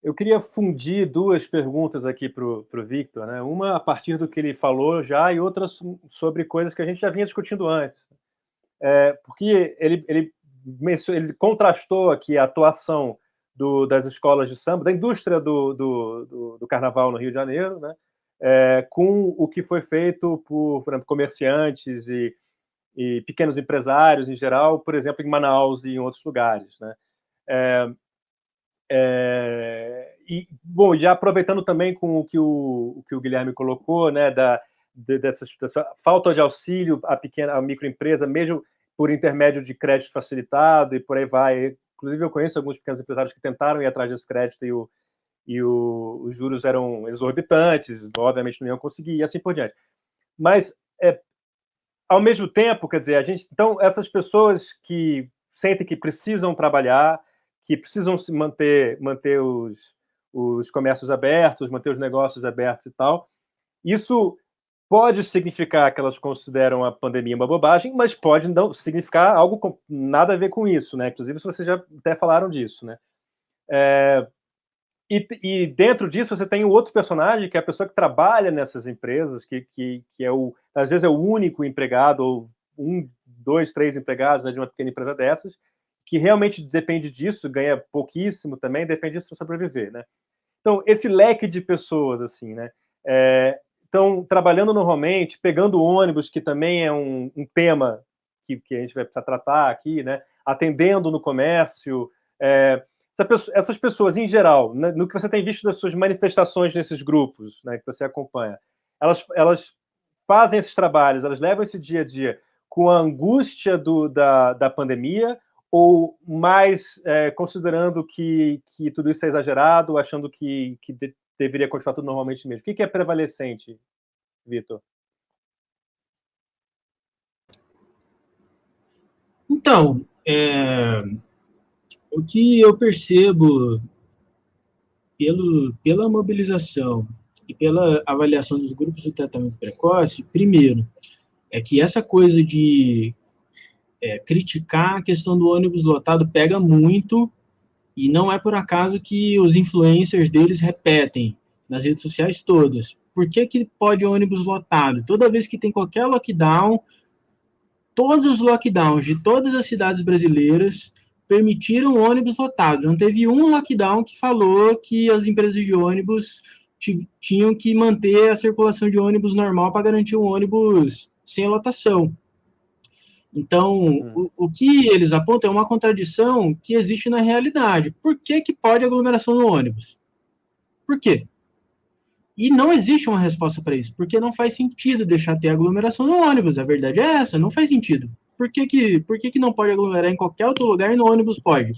Eu queria fundir duas perguntas aqui para o Victor, né? Uma a partir do que ele falou já e outra sobre coisas que a gente já vinha discutindo antes. Porque ele contrastou aqui a atuação das escolas de samba, da indústria do carnaval no Rio de Janeiro, né? Com o que foi feito por exemplo, comerciantes e pequenos empresários em geral, por exemplo, em Manaus e em outros lugares, né? Bom, já aproveitando também com o que o Guilherme colocou, né, dessa falta de auxílio à microempresa, mesmo por intermédio de crédito facilitado e por aí vai. Inclusive, eu conheço alguns pequenos empresários que tentaram ir atrás desse crédito e os juros eram exorbitantes, obviamente não iam conseguir, e assim por diante. Mas, ao mesmo tempo, quer dizer, então, essas pessoas que sentem que precisam trabalhar, que precisam se manter os comércios abertos, manter os negócios abertos e tal, isso pode significar que elas consideram a pandemia uma bobagem, mas pode não significar algo com nada a ver com isso, né? Inclusive, vocês já até falaram disso, né? E dentro disso você tem o outro personagem, que é a pessoa que trabalha nessas empresas, que às vezes é o único empregado, ou 1, 2, 3 empregados, né, de uma pequena empresa dessas, que realmente depende disso, ganha pouquíssimo também, depende disso para sobreviver, né? Então, esse leque de pessoas, assim, né, estão trabalhando normalmente, pegando ônibus, que também é um tema que a gente vai precisar tratar aqui, né, atendendo no comércio, essas pessoas, em geral, né, no que você tem visto das suas manifestações nesses grupos, né, que você acompanha, elas fazem esses trabalhos, elas levam esse dia a dia com a angústia da pandemia, ou mais considerando que tudo isso é exagerado, achando que deveria continuar tudo normalmente mesmo? O que é prevalecente, Vitor? Então, o que eu percebo pela mobilização e pela avaliação dos grupos de tratamento precoce, primeiro, é que essa coisa de criticar a questão do ônibus lotado pega muito, e não é por acaso que os influencers deles repetem nas redes sociais todas. Por que pode ônibus lotado? Toda vez que tem qualquer lockdown, todos os lockdowns de todas as cidades brasileiras permitiram ônibus lotados. Não teve um lockdown que falou que as empresas de ônibus tinham que manter a circulação de ônibus normal para garantir um ônibus sem lotação. Então, o que eles apontam é uma contradição que existe na realidade. Por que pode aglomeração no ônibus? Por quê? E não existe uma resposta para isso, porque não faz sentido deixar ter aglomeração no ônibus. A verdade é essa, não faz sentido. Por que não pode aglomerar em qualquer outro lugar e no ônibus pode?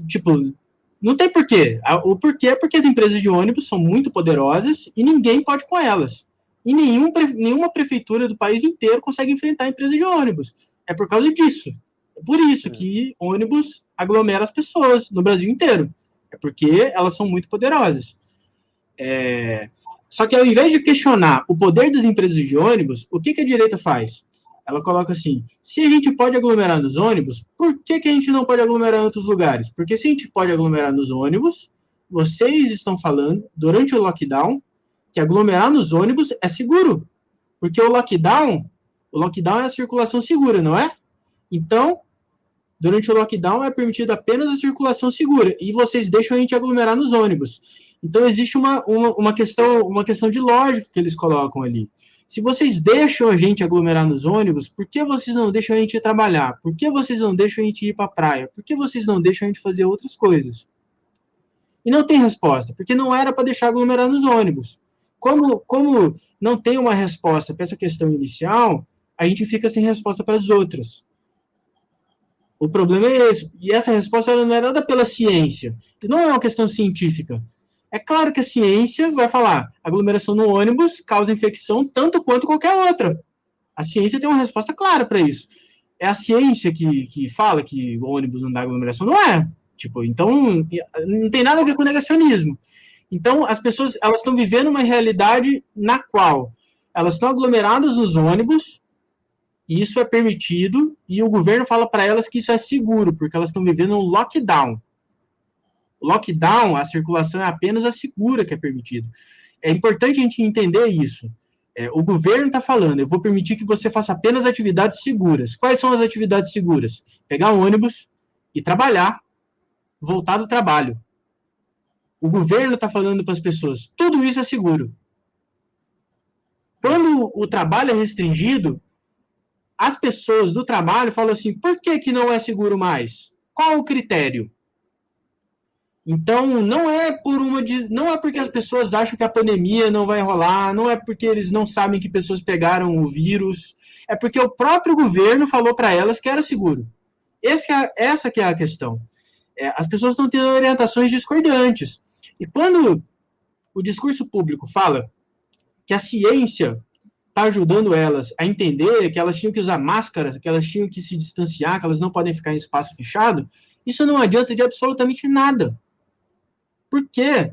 Tipo, não tem porquê. O porquê é porque as empresas de ônibus são muito poderosas e ninguém pode com elas. E nenhuma prefeitura do país inteiro consegue enfrentar a empresa de ônibus. É por causa disso. É por isso que ônibus aglomera as pessoas no Brasil inteiro. É porque elas são muito poderosas. Só que ao invés de questionar o poder das empresas de ônibus, o que a direita faz? Ela coloca assim, se a gente pode aglomerar nos ônibus, por que a gente não pode aglomerar em outros lugares? Porque se a gente pode aglomerar nos ônibus, vocês estão falando, durante o lockdown, que aglomerar nos ônibus é seguro. Porque o lockdown é a circulação segura, não é? Então, durante o lockdown é permitida apenas a circulação segura. E vocês deixam a gente aglomerar nos ônibus. Então, existe uma questão de lógica que eles colocam ali. Se vocês deixam a gente aglomerar nos ônibus, por que vocês não deixam a gente ir trabalhar? Por que vocês não deixam a gente ir para a praia? Por que vocês não deixam a gente fazer outras coisas? E não tem resposta, porque não era para deixar aglomerar nos ônibus. Como não tem uma resposta para essa questão inicial, a gente fica sem resposta para as outras. O problema é esse. E essa resposta ela não é dada pela ciência. Não é uma questão científica. É claro que a ciência vai falar aglomeração no ônibus causa infecção tanto quanto qualquer outra. A ciência tem uma resposta clara para isso. É a ciência que fala que o ônibus não dá aglomeração? Não é. Então, não tem nada a ver com negacionismo. Então, as pessoas elas estão vivendo uma realidade na qual elas estão aglomeradas nos ônibus, e isso é permitido, e o governo fala para elas que isso é seguro, porque elas estão vivendo um lockdown. Lockdown, a circulação é apenas a segura que é permitida. É importante a gente entender isso. O governo está falando, eu vou permitir que você faça apenas atividades seguras. Quais são as atividades seguras? Pegar um ônibus e trabalhar, voltar do trabalho. O governo está falando para as pessoas, tudo isso é seguro. Quando o trabalho é restringido, as pessoas do trabalho falam assim, por que não é seguro mais? Qual o critério? Então, não é porque as pessoas acham que a pandemia não vai rolar, não é porque eles não sabem que pessoas pegaram o vírus, é porque o próprio governo falou para elas que era seguro. Essa que é a questão. As pessoas estão tendo orientações discordantes. E quando o discurso público fala que a ciência está ajudando elas a entender que elas tinham que usar máscara, que elas tinham que se distanciar, que elas não podem ficar em espaço fechado, isso não adianta de absolutamente nada. Porque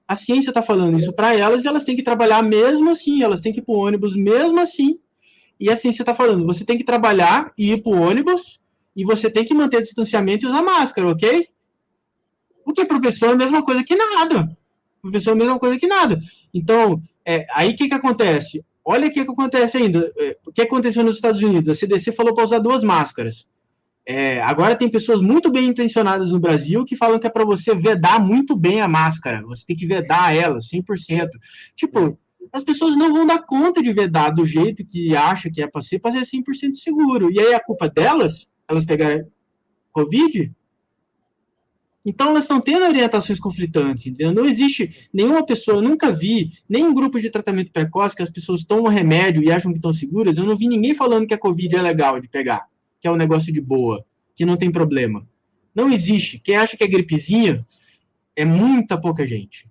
a ciência está falando isso para elas e elas têm que trabalhar mesmo assim, elas têm que ir para o ônibus mesmo assim. E a ciência está falando, você tem que trabalhar e ir para o ônibus e você tem que manter distanciamento e usar máscara, ok? O que para o professor é a mesma coisa que nada. O professor é a mesma coisa que nada. Então, aí o que acontece? Olha o que acontece ainda. O que aconteceu nos Estados Unidos? A CDC falou para usar 2 máscaras. Agora tem pessoas muito bem intencionadas no Brasil que falam que é para você vedar muito bem a máscara. Você tem que vedar ela, 100%. Tipo, as pessoas não vão dar conta de vedar do jeito que acha que é para ser 100% seguro. E aí a culpa delas, elas pegarem Covid? Então elas estão tendo orientações conflitantes, entendeu? Não existe nenhuma pessoa, eu nunca vi, nem um grupo de tratamento precoce que as pessoas tomam remédio e acham que estão seguras, eu não vi ninguém falando que a Covid é legal de pegar, que é um negócio de boa, que não tem problema. Não existe. Quem acha que é gripezinha é muita pouca gente.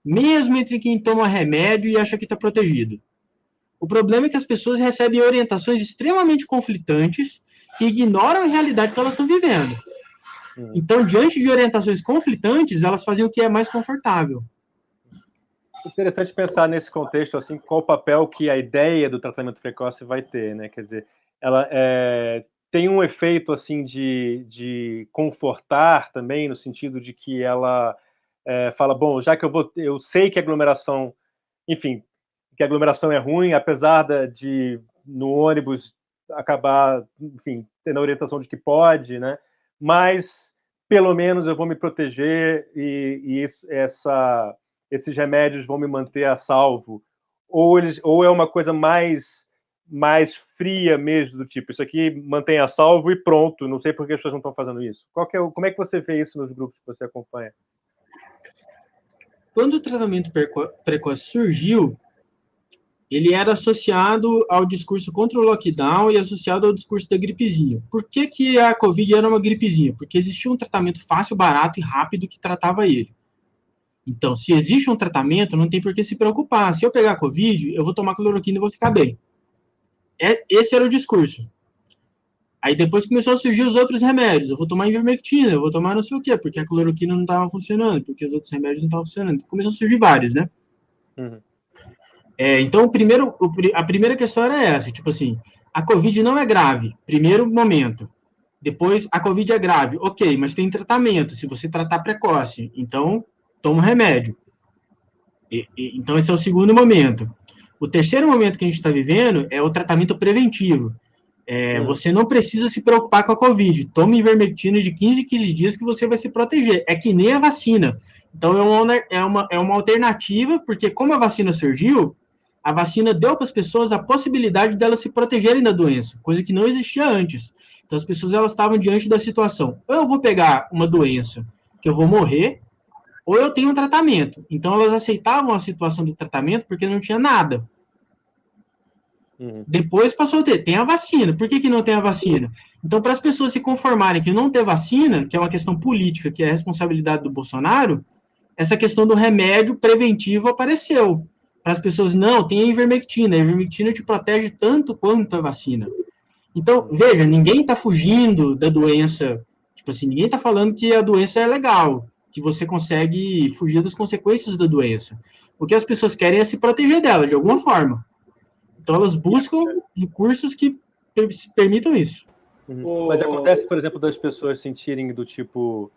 Mesmo entre quem toma remédio e acha que está protegido. O problema é que as pessoas recebem orientações extremamente conflitantes que ignoram a realidade que elas estão vivendo. Então, diante de orientações conflitantes, elas fazem o que é mais confortável. Interessante pensar nesse contexto, assim, qual o papel que a ideia do tratamento precoce vai ter, né? Quer dizer, ela tem um efeito, assim, de confortar também, no sentido de que ela fala, bom, já que eu sei que a aglomeração, enfim, que a aglomeração é ruim, apesar de no ônibus acabar, enfim, tendo a orientação de que pode, né? Mas pelo menos eu vou me proteger e esses remédios vão me manter a salvo. Ou é uma coisa mais fria mesmo, do tipo, isso aqui mantém a salvo e pronto, não sei por que as pessoas não estão fazendo isso. Como é que você vê isso nos grupos que você acompanha? Quando o tratamento precoce surgiu, ele era associado ao discurso contra o lockdown e associado ao discurso da gripezinha. Por que a Covid era uma gripezinha? Porque existia um tratamento fácil, barato e rápido que tratava ele. Então, se existe um tratamento, não tem por que se preocupar. Se eu pegar Covid, eu vou tomar cloroquina e vou ficar bem. Esse era o discurso. Aí depois começou a surgir os outros remédios. Eu vou tomar ivermectina, eu vou tomar não sei o quê, porque a cloroquina não estava funcionando, porque os outros remédios não estavam funcionando. Começou a surgir vários, né? Uhum. Então, a primeira questão era essa, tipo assim, a Covid não é grave, primeiro momento. Depois, a Covid é grave, ok, mas tem tratamento, se você tratar precoce, então toma um remédio. Então, esse é o segundo momento. O terceiro momento que a gente está vivendo é o tratamento preventivo. Você não precisa se preocupar com a Covid. Tome ivermectina de 15 em 15 dias que você vai se proteger. É que nem a vacina. Então, é uma alternativa, porque como a vacina surgiu, a vacina deu para as pessoas a possibilidade delas se protegerem da doença, coisa que não existia antes. Então, as pessoas elas estavam diante da situação. Ou eu vou pegar uma doença que eu vou morrer, ou eu tenho um tratamento. Então, elas aceitavam a situação do tratamento porque não tinha nada. Depois passou a tem a vacina. Por que não tem a vacina? Então, para as pessoas se conformarem que não ter vacina, que é uma questão política, que é a responsabilidade do Bolsonaro, essa questão do remédio preventivo apareceu. Para as pessoas, não, tem a ivermectina. A ivermectina te protege tanto quanto a vacina. Então, veja, ninguém está fugindo da doença. Tipo assim, ninguém está falando que a doença é legal, que você consegue fugir das consequências da doença. O que as pessoas querem é se proteger dela, de alguma forma. Então, elas buscam recursos que permitam isso. Mas acontece, por exemplo, das pessoas sentirem do tipo...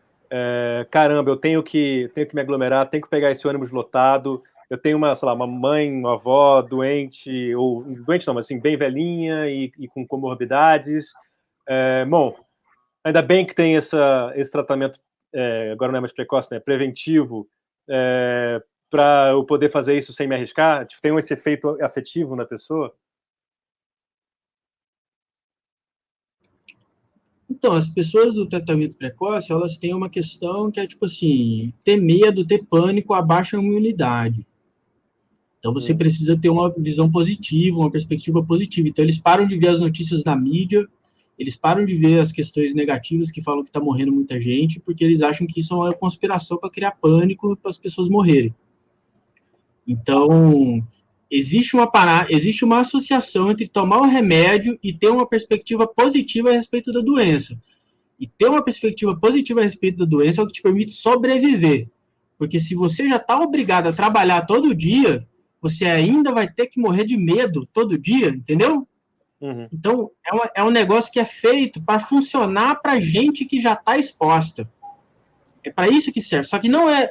caramba, eu tenho que me aglomerar, tenho que pegar esse ônibus lotado, eu tenho sei lá, uma mãe, uma avó doente, ou doente não, mas assim, bem velhinha e com comorbidades. Bom, ainda bem que tem esse tratamento, agora não é mais precoce, né, preventivo, para eu poder fazer isso sem me arriscar. Tipo, tem esse efeito afetivo na pessoa. Então, as pessoas do tratamento precoce, elas têm uma questão que é, tipo assim, ter medo, ter pânico, abaixa a imunidade. Então, você precisa ter uma visão positiva, uma perspectiva positiva. Então, eles param de ver as notícias da mídia, eles param de ver as questões negativas que falam que está morrendo muita gente, porque eles acham que isso é uma conspiração para criar pânico para as pessoas morrerem. Então, existe uma associação entre tomar o remédio e ter uma perspectiva positiva a respeito da doença. E ter uma perspectiva positiva a respeito da doença é o que te permite sobreviver. Porque se você já está obrigado a trabalhar todo dia, você ainda vai ter que morrer de medo todo dia, entendeu? Uhum. Então, é um negócio que é feito para funcionar para gente que já está exposta. É para isso que serve. Só que não é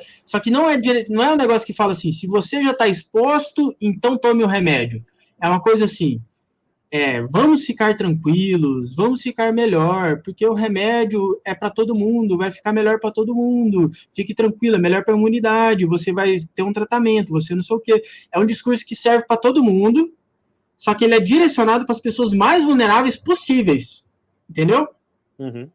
um negócio que fala assim, se você já está exposto, então tome o remédio. É uma coisa assim, vamos ficar tranquilos, vamos ficar melhor, porque o remédio é para todo mundo, vai ficar melhor para todo mundo. Fique tranquilo, é melhor para a imunidade, você vai ter um tratamento, você não sei o quê. É um discurso que serve para todo mundo, só que ele é direcionado para as pessoas mais vulneráveis possíveis. Entendeu? Uhum.